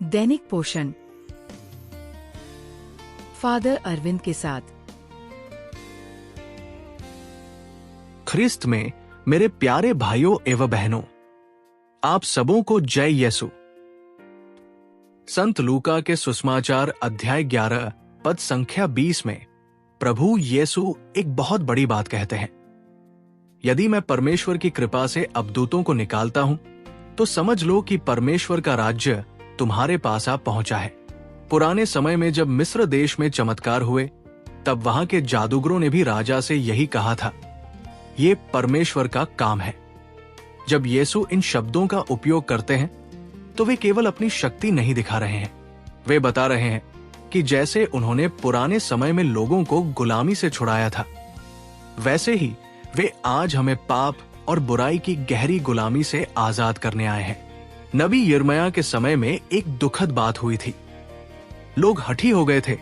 दैनिक पोषण फादर अरविंद के साथ। ख्रिस्त में मेरे प्यारे भाइयों एवं बहनों, आप सबों को जय यीशु। संत लूका के सुसमाचार अध्याय 11 पद संख्या 20 में प्रभु यीशु एक बहुत बड़ी बात कहते हैं। यदि मैं परमेश्वर की कृपा से अबदूतों को निकालता हूं, तो समझ लो कि परमेश्वर का राज्य तुम्हारे पास आ पहुंचा है। पुराने समय में जब मिस्र देश में चमत्कार हुए, तब वहां के जादूगरों ने भी राजा से यही कहा था, ये परमेश्वर का काम है। जब यीशु इन शब्दों का उपयोग करते हैं, तो वे केवल अपनी शक्ति नहीं दिखा रहे हैं। वे बता रहे हैं कि जैसे उन्होंने पुराने समय में लोगों को गुलामी से छुड़ाया था, वैसे ही वे आज हमें पाप और बुराई की गहरी गुलामी से आजाद करने आए हैं। नबी यिर्मयाह के समय में एक दुखद बात हुई थी। लोग हठी हो गए थे,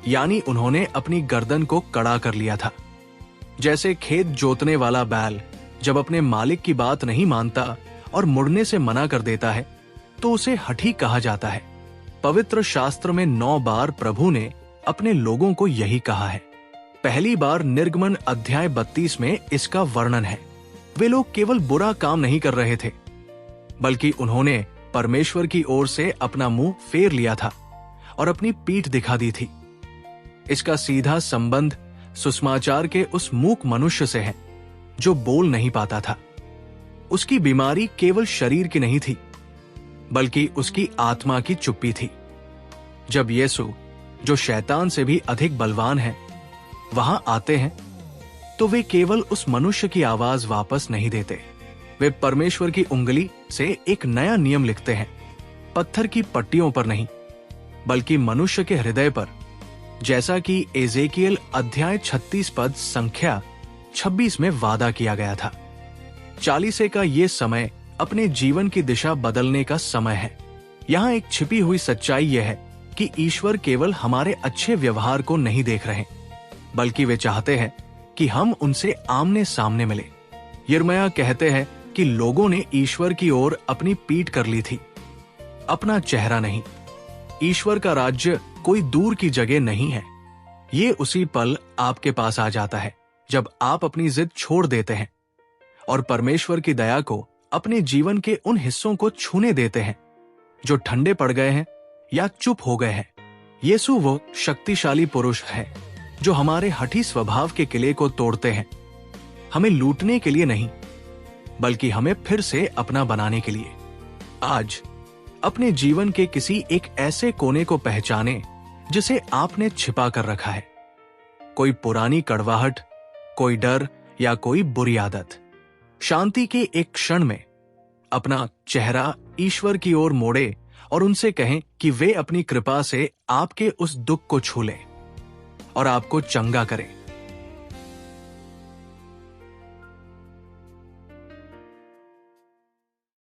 यानी उन्होंने अपनी गर्दन को कड़ा कर लिया था। जैसे खेत जोतने वाला बैल जब अपने मालिक की बात नहीं मानता और मुड़ने से मना कर देता है, तो उसे हठी कहा जाता है। पवित्र शास्त्र में 9 बार प्रभु ने अपने लोगों को यही कहा है। पहली बार निर्गमन अध्याय 32 में इसका वर्णन है। वे लोग केवल बुरा काम नहीं कर रहे थे, बल्कि उन्होंने परमेश्वर की ओर से अपना मुंह फेर लिया था और अपनी पीठ दिखा दी थी। इसका सीधा संबंध सुसमाचार के उस मूक मनुष्य से है जो बोल नहीं पाता था। उसकी बीमारी केवल शरीर की नहीं थी, बल्कि उसकी आत्मा की चुप्पी थी। जब यीशु, जो शैतान से भी अधिक बलवान है, वहां आते हैं, तो वे केवल उस मनुष्य की आवाज वापस नहीं देते। वे परमेश्वर की उंगली से एक नया नियम लिखते हैं, पत्थर की पट्टियों पर नहीं, बल्कि मनुष्य के हृदय पर, जैसा कि एजेकियल अध्याय 36 पद संख्या 26 में वादा किया गया था। 40 का ये समय अपने जीवन की दिशा बदलने का समय है। यहाँ एक छिपी हुई सच्चाई यह है कि ईश्वर केवल हमारे अच्छे व्यवहार को नहीं देख रहे, बल्कि वे चाहते हैं कि हम उनसे आमने सामने मिले। यिर्मयाह कहते हैं कि लोगों ने ईश्वर की ओर अपनी पीठ कर ली थी, अपना चेहरा नहीं। ईश्वर का राज्य कोई दूर की जगह नहीं है। ये उसी पल आपके पास आ जाता है जब आप अपनी जिद छोड़ देते हैं और परमेश्वर की दया को अपने जीवन के उन हिस्सों को छूने देते हैं जो ठंडे पड़ गए हैं या चुप हो गए हैं। यीशु वो शक्तिशाली पुरुष है जो हमारे हठी स्वभाव के किले को तोड़ते हैं, हमें लूटने के लिए नहीं, बल्कि हमें फिर से अपना बनाने के लिए। आज अपने जीवन के किसी एक ऐसे कोने को पहचाने जिसे आपने छिपा कर रखा है। कोई पुरानी कड़वाहट, कोई डर या कोई बुरी आदत। शांति के एक क्षण में अपना चेहरा ईश्वर की ओर मोड़े और उनसे कहें कि वे अपनी कृपा से आपके उस दुख को छू लें और आपको चंगा करें।